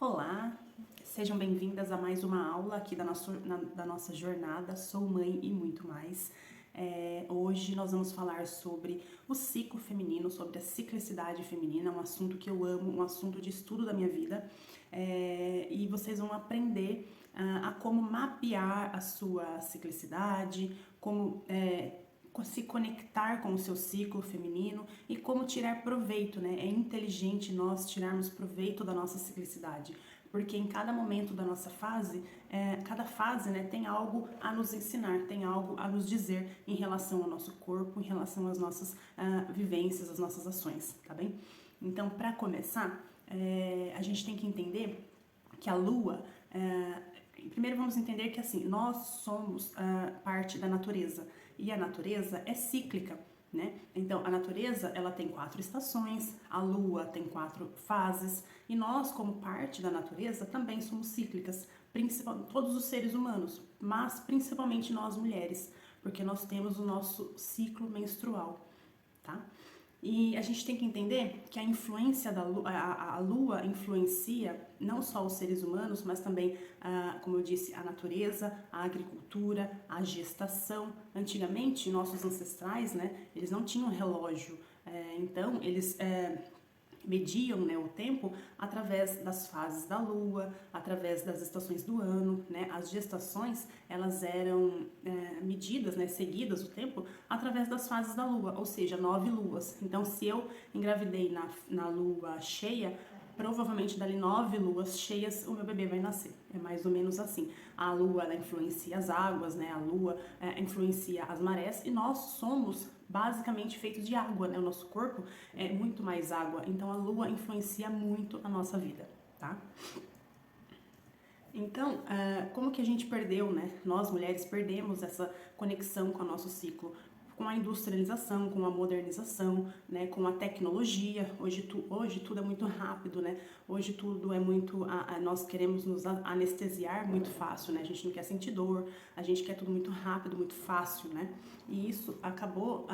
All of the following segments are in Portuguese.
Olá, sejam bem-vindas a mais uma aula aqui da nossa jornada Sou Mãe e Muito Mais. Hoje nós vamos falar sobre o ciclo feminino, sobre a ciclicidade feminina, um assunto que eu amo, um assunto de estudo da minha vida. E vocês vão aprender a como mapear a sua ciclicidade, como se conectar com o seu ciclo feminino e como tirar proveito, né? É inteligente nós tirarmos proveito da nossa ciclicidade, porque em cada momento da nossa fase, cada fase, né, tem algo a nos ensinar, tem algo a nos dizer em relação ao nosso corpo, em relação às nossas vivências, às nossas ações, tá bem? Então, para começar, a gente tem que entender que a Lua, primeiro vamos entender que assim, nós somos parte da natureza e a natureza é cíclica, né? Então a natureza ela tem 4 estações, a Lua tem 4 fases e nós como parte da natureza também somos cíclicas, todos os seres humanos, mas principalmente nós mulheres, porque nós temos o nosso ciclo menstrual, tá? E a gente tem que entender que a influência da Lua, a Lua influencia não só os seres humanos, mas também, como eu disse, a natureza, a agricultura, a gestação. Antigamente, nossos ancestrais, né, eles não tinham relógio, então eles mediam, né, o tempo através das fases da lua, através das estações do ano, né? As gestações elas eram medidas, né, seguidas o tempo através das fases da lua, ou seja, 9 luas. Então, se eu engravidei na lua cheia, provavelmente dali 9 luas cheias o meu bebê vai nascer. É mais ou menos assim. A lua ela influencia as águas, né? A lua influencia as marés e nós somos basicamente feitos de água, né? O nosso corpo é muito mais água, então a lua influencia muito a nossa vida, tá? Então, como que a gente perdeu, né? Nós mulheres perdemos essa conexão com o nosso ciclo, com a industrialização, com a modernização, né? Com a tecnologia. Hoje tudo é muito rápido, né? Hoje tudo é muito. Nós queremos nos anestesiar muito fácil, né? A gente não quer sentir dor, a gente quer tudo muito rápido, muito fácil, né? E isso acabou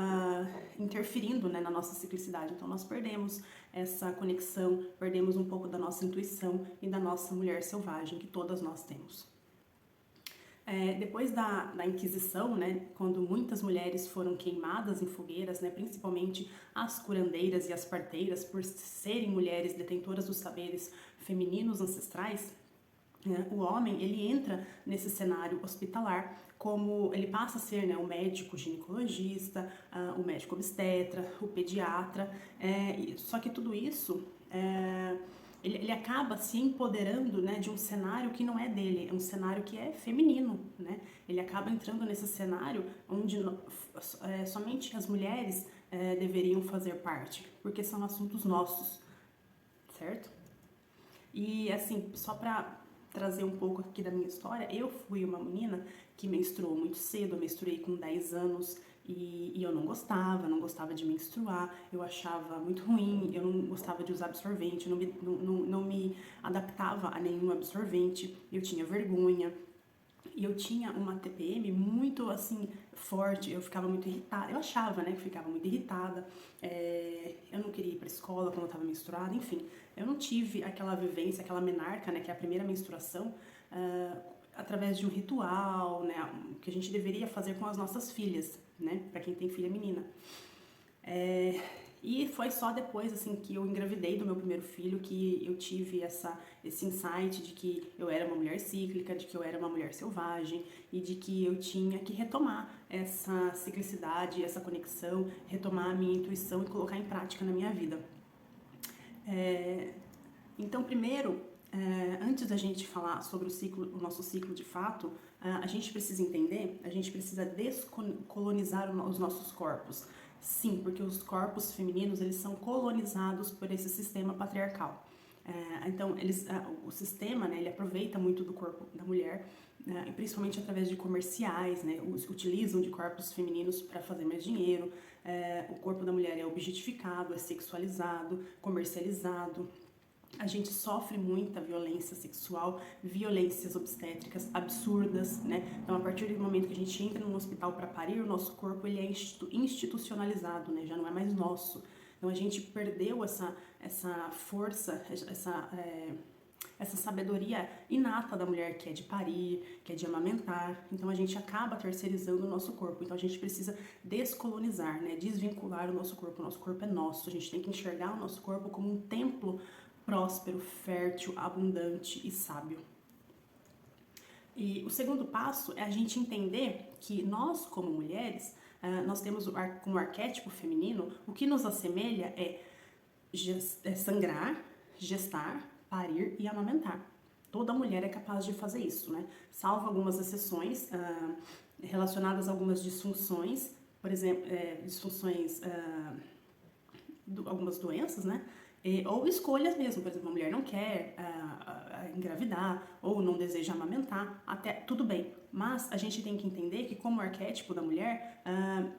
interferindo, né, na nossa ciclicidade. Então nós perdemos essa conexão, perdemos um pouco da nossa intuição e da nossa mulher selvagem que todas nós temos. Depois da Inquisição, né, quando muitas mulheres foram queimadas em fogueiras, né, principalmente as curandeiras e as parteiras, por serem mulheres detentoras dos saberes femininos ancestrais, o homem ele entra nesse cenário hospitalar como ele passa a ser, né, o médico ginecologista, o médico obstetra, o pediatra, só que tudo isso ele acaba se empoderando, né, de um cenário que não é dele, é um cenário que é feminino, né? Ele acaba entrando nesse cenário onde somente as mulheres deveriam fazer parte, porque são assuntos nossos, certo? E assim, só pra trazer um pouco aqui da minha história, eu fui uma menina que menstruou muito cedo, eu menstruei com 10 anos e eu não gostava de menstruar, eu achava muito ruim, eu não gostava de usar absorvente, não me adaptava a nenhum absorvente, eu tinha vergonha. E eu tinha uma TPM muito, assim, forte, eu ficava muito irritada, eu achava, né, que ficava muito irritada, eu não queria ir pra escola quando eu tava menstruada, enfim, eu não tive aquela vivência, aquela menarca, né, que é a primeira menstruação, através de um ritual, né, que a gente deveria fazer com as nossas filhas, né, pra quem tem filha menina. E foi só depois, assim, que eu engravidei do meu primeiro filho que eu tive esse insight de que eu era uma mulher cíclica, de que eu era uma mulher selvagem e de que eu tinha que retomar essa ciclicidade, essa conexão, retomar a minha intuição e colocar em prática na minha vida. Então, primeiro, antes da gente falar sobre o nosso ciclo de fato, a gente precisa entender, a gente precisa descolonizar os nossos corpos. Sim, porque os corpos femininos, eles são colonizados por esse sistema patriarcal. Então, o sistema, né, ele aproveita muito do corpo da mulher, principalmente através de comerciais, né, utilizam de corpos femininos para fazer mais dinheiro. O corpo da mulher é objetificado, é sexualizado, comercializado. A gente sofre muita violência sexual, violências obstétricas absurdas, né? Então, a partir do momento que a gente entra num hospital para parir, o nosso corpo ele é institucionalizado, né? Já não é mais nosso. Então, a gente perdeu essa força, essa sabedoria inata da mulher, que é de parir, que é de amamentar. Então a gente acaba terceirizando o nosso corpo. Então a gente precisa descolonizar, né? Desvincular o nosso corpo. O nosso corpo é nosso. A gente tem que enxergar o nosso corpo como um templo próspero, fértil, abundante e sábio. E o segundo passo é a gente entender que nós, como mulheres, nós temos como arquétipo feminino, o que nos assemelha é sangrar, gestar, parir e amamentar. Toda mulher é capaz de fazer isso, né? Salvo algumas exceções relacionadas a algumas disfunções, por exemplo, disfunções, algumas doenças, né? Ou escolhas mesmo, por exemplo, a mulher não quer engravidar ou não deseja amamentar, até tudo bem. Mas a gente tem que entender que, como arquétipo da mulher,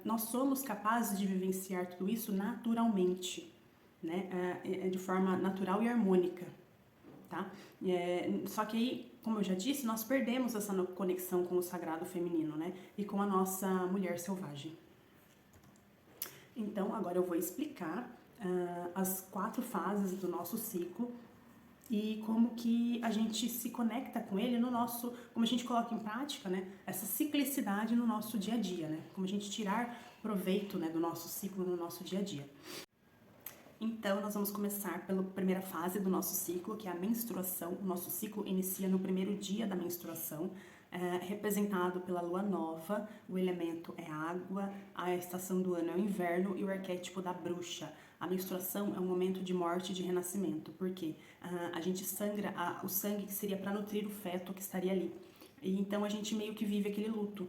nós somos capazes de vivenciar tudo isso naturalmente, né? De forma natural e harmônica, tá? Só que aí, como eu já disse, nós perdemos essa conexão com o sagrado feminino, né? E com a nossa mulher selvagem. Então, agora eu vou explicar as 4 fases do nosso ciclo e como que a gente se conecta com ele no nosso, como a gente coloca em prática, né, essa ciclicidade no nosso dia a dia, né, como a gente tirar proveito, né, do nosso ciclo no nosso dia a dia. Então, nós vamos começar pela primeira fase do nosso ciclo, que é a menstruação. O nosso ciclo inicia no primeiro dia da menstruação, representado pela lua nova. O elemento é água, a estação do ano é o inverno e o arquétipo da bruxa. A menstruação é um momento de morte e de renascimento, porque a gente sangra o sangue que seria para nutrir o feto que estaria ali. E então a gente meio que vive aquele luto.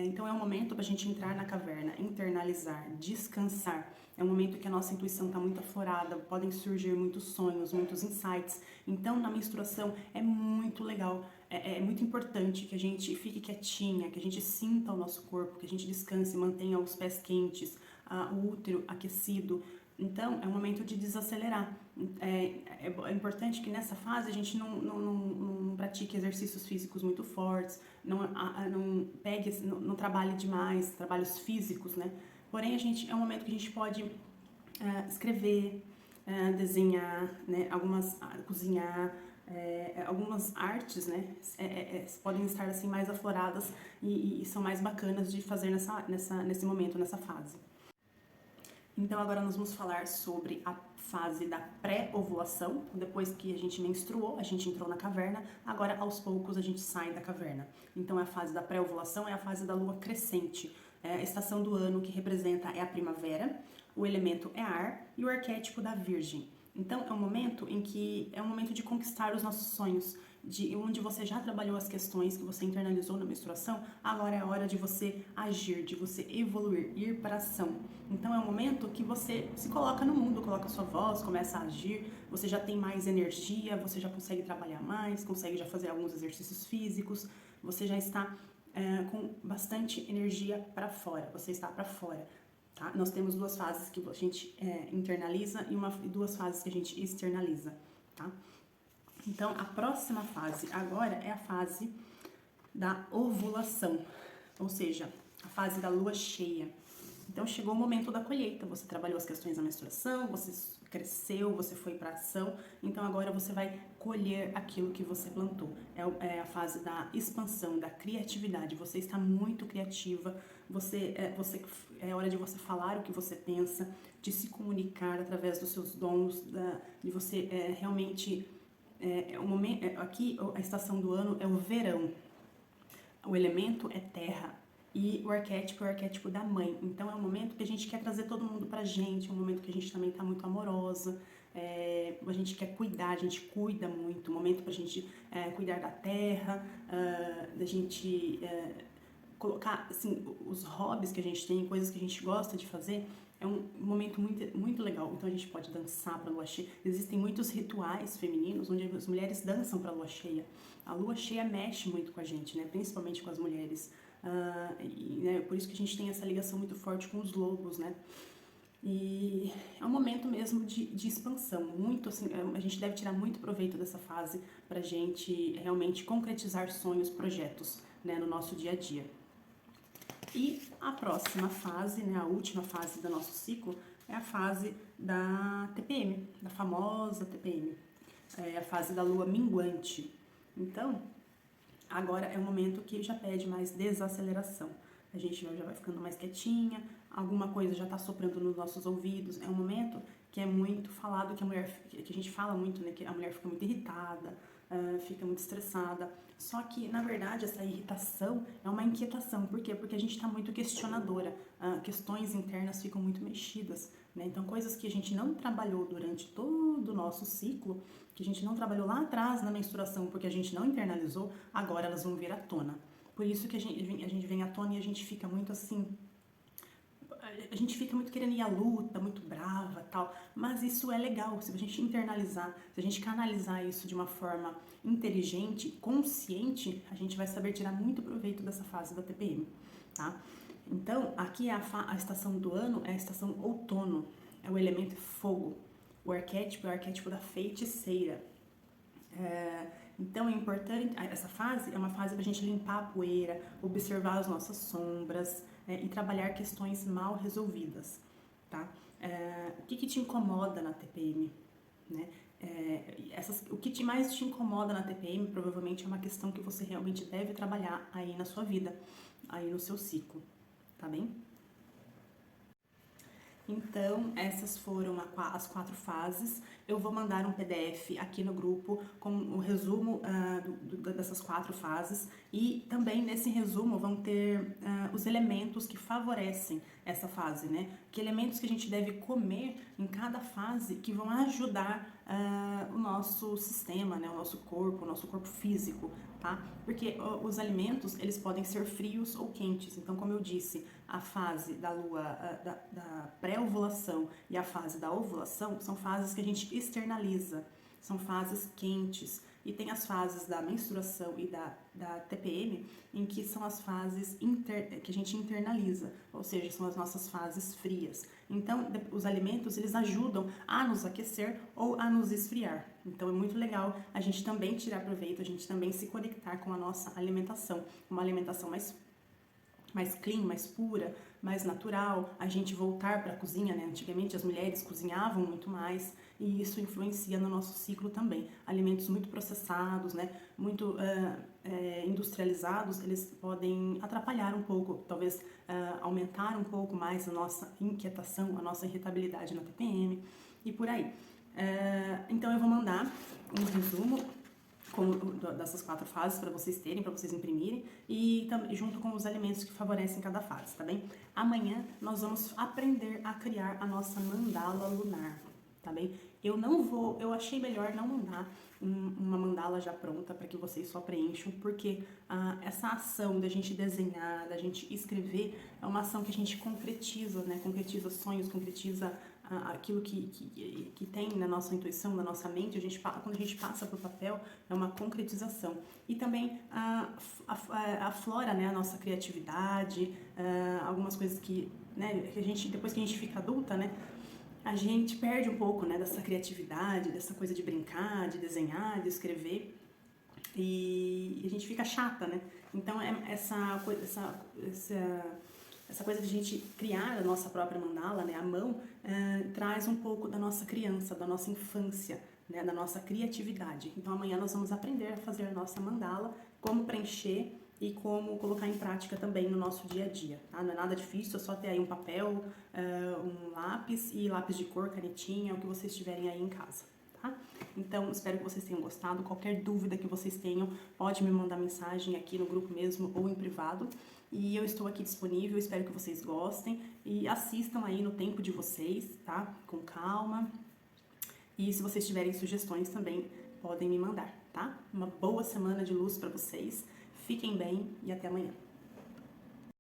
Então é um momento para a gente entrar na caverna, internalizar, descansar. É um momento que a nossa intuição está muito aflorada, podem surgir muitos sonhos, muitos insights. Então na menstruação é muito legal, é muito importante que a gente fique quietinha, que a gente sinta o nosso corpo, que a gente descanse, mantenha os pés quentes, o útero aquecido. Então, é um momento de desacelerar. É importante que nessa fase a gente não pratique exercícios físicos muito fortes, não trabalhe demais, trabalhos físicos, né? Porém, é um momento que a gente pode escrever, desenhar, né? Cozinhar, algumas artes, né? Podem estar assim mais afloradas e são mais bacanas de fazer nesse momento, nessa fase. Então agora nós vamos falar sobre a fase da pré-ovulação. Depois que a gente menstruou, a gente entrou na caverna, agora aos poucos a gente sai da caverna. Então a fase da pré-ovulação é a fase da lua crescente, a estação do ano que representa é a primavera, o elemento é ar e o arquétipo da virgem. Então é um momento de conquistar os nossos sonhos, onde você já trabalhou as questões que você internalizou na menstruação, agora é a hora de você agir, de você evoluir, ir para a ação. Então é um momento que você se coloca no mundo, coloca a sua voz, começa a agir, você já tem mais energia, você já consegue trabalhar mais, consegue já fazer alguns exercícios físicos, você já está com bastante energia para fora, você está para fora. Tá? Nós temos 2 fases que a gente internaliza e 2 fases que a gente externaliza, tá? Então, a próxima fase agora é a fase da ovulação, ou seja, a fase da lua cheia. Então, chegou o momento da colheita, você trabalhou as questões da menstruação, você cresceu, você foi para ação, então agora você vai colher aquilo que você plantou. É a fase da expansão, da criatividade, você está muito criativa, é hora de você falar o que você pensa, de se comunicar através dos seus dons, de você realmente... aqui a estação do ano é o verão, o elemento é terra e o arquétipo é o arquétipo da mãe. Então é um momento que a gente quer trazer todo mundo pra gente, é um momento que a gente também tá muito amorosa, a gente quer cuidar, a gente cuida muito, um momento pra gente cuidar da terra, da gente colocar assim, os hobbies que a gente tem, coisas que a gente gosta de fazer. É um momento muito, muito legal. Então a gente pode dançar para a lua cheia. Existem muitos rituais femininos onde as mulheres dançam para a lua cheia. A lua cheia mexe muito com a gente, né? Principalmente com as mulheres. Né? Por isso que a gente tem essa ligação muito forte com os lobos, né? E é um momento mesmo de expansão. Muito assim, a gente deve tirar muito proveito dessa fase para a gente realmente concretizar sonhos, projetos, né? No nosso dia a dia. E a próxima fase, né, a última fase do nosso ciclo, é a fase da TPM, da famosa TPM. é a fase da lua minguante. Então, agora é um momento que já pede mais desaceleração. A gente já vai ficando mais quietinha, alguma coisa já está soprando nos nossos ouvidos. É um momento que é muito falado, que a gente fala muito, né, que a mulher fica muito irritada, fica muito estressada. Só que, na verdade, essa irritação é uma inquietação. Por quê? Porque a gente está muito questionadora. Questões internas ficam muito mexidas, né? Então, coisas que a gente não trabalhou durante todo o nosso ciclo, que a gente não trabalhou lá atrás na menstruação, porque a gente não internalizou, agora elas vão vir à tona. Por isso que a gente vem à tona e a gente fica muito assim, a gente fica muito querendo ir à luta, muito brava, tal, mas isso é legal, se a gente internalizar, se a gente canalizar isso de uma forma inteligente, consciente, a gente vai saber tirar muito proveito dessa fase da TPM, tá? Então, aqui é a estação do ano, é a estação outono, é o elemento fogo, o arquétipo é o arquétipo da feiticeira. Então é importante, essa fase é uma fase para a gente limpar a poeira, observar as nossas sombras e trabalhar questões mal resolvidas, tá? O que te incomoda na TPM, né? O que mais te incomoda na TPM provavelmente é uma questão que você realmente deve trabalhar aí na sua vida, aí no seu ciclo, tá bem? Então, essas foram as 4 fases. Eu vou mandar um PDF aqui no grupo com o resumo dessas 4 fases e também nesse resumo vão ter os elementos que favorecem essa fase, né? Que elementos que a gente deve comer em cada fase que vão ajudar o nosso sistema, né? O nosso corpo físico, tá? Porque os alimentos, eles podem ser frios ou quentes. Então, como eu disse, a fase da lua, da pré-ovulação e a fase da ovulação são fases que a gente externaliza, são fases quentes. E tem as fases da menstruação e da TPM, em que são as fases que a gente internaliza, ou seja, são as nossas fases frias. Então, os alimentos, eles ajudam a nos aquecer ou a nos esfriar. Então, é muito legal a gente também tirar proveito, a gente também se conectar com a nossa alimentação, uma alimentação mais clean, mais pura, mais natural, a gente voltar para a cozinha, né? Antigamente as mulheres cozinhavam muito mais e isso influencia no nosso ciclo também. Alimentos muito processados, né? Muito industrializados, eles podem atrapalhar um pouco, talvez aumentar um pouco mais a nossa inquietação, a nossa irritabilidade na TPM e por aí. Então eu vou mandar um resumo dessas 4 fases para vocês terem, para vocês imprimirem e junto com os alimentos que favorecem cada fase, tá bem? Amanhã nós vamos aprender a criar a nossa mandala lunar, tá bem? Eu achei melhor não mandar uma mandala já pronta para que vocês só preencham, porque essa ação da gente desenhar, da gente escrever, é uma ação que a gente concretiza, né? Concretiza sonhos, concretiza aquilo que tem na nossa intuição, na nossa mente, quando a gente passa para o papel, é uma concretização. E também aflora, né, a nossa criatividade, algumas coisas né, que a gente, depois que a gente fica adulta, né, a gente perde um pouco, né, dessa criatividade, dessa coisa de brincar, de desenhar, de escrever, e a gente fica chata, né? Então, essa coisa de a gente criar a nossa própria mandala, né, à mão, traz um pouco da nossa criança, da nossa infância, né, da nossa criatividade. Então amanhã nós vamos aprender a fazer a nossa mandala, como preencher e como colocar em prática também no nosso dia a dia, tá? Não é nada difícil, é só ter aí um papel, um lápis e lápis de cor, canetinha, o que vocês tiverem aí em casa. Tá? Então, espero que vocês tenham gostado. Qualquer dúvida que vocês tenham, pode me mandar mensagem aqui no grupo mesmo ou em privado. E eu estou aqui disponível, espero que vocês gostem e assistam aí no tempo de vocês, tá? Com calma. E se vocês tiverem sugestões também, podem me mandar, tá? Uma boa semana de luz para vocês. Fiquem bem e até amanhã.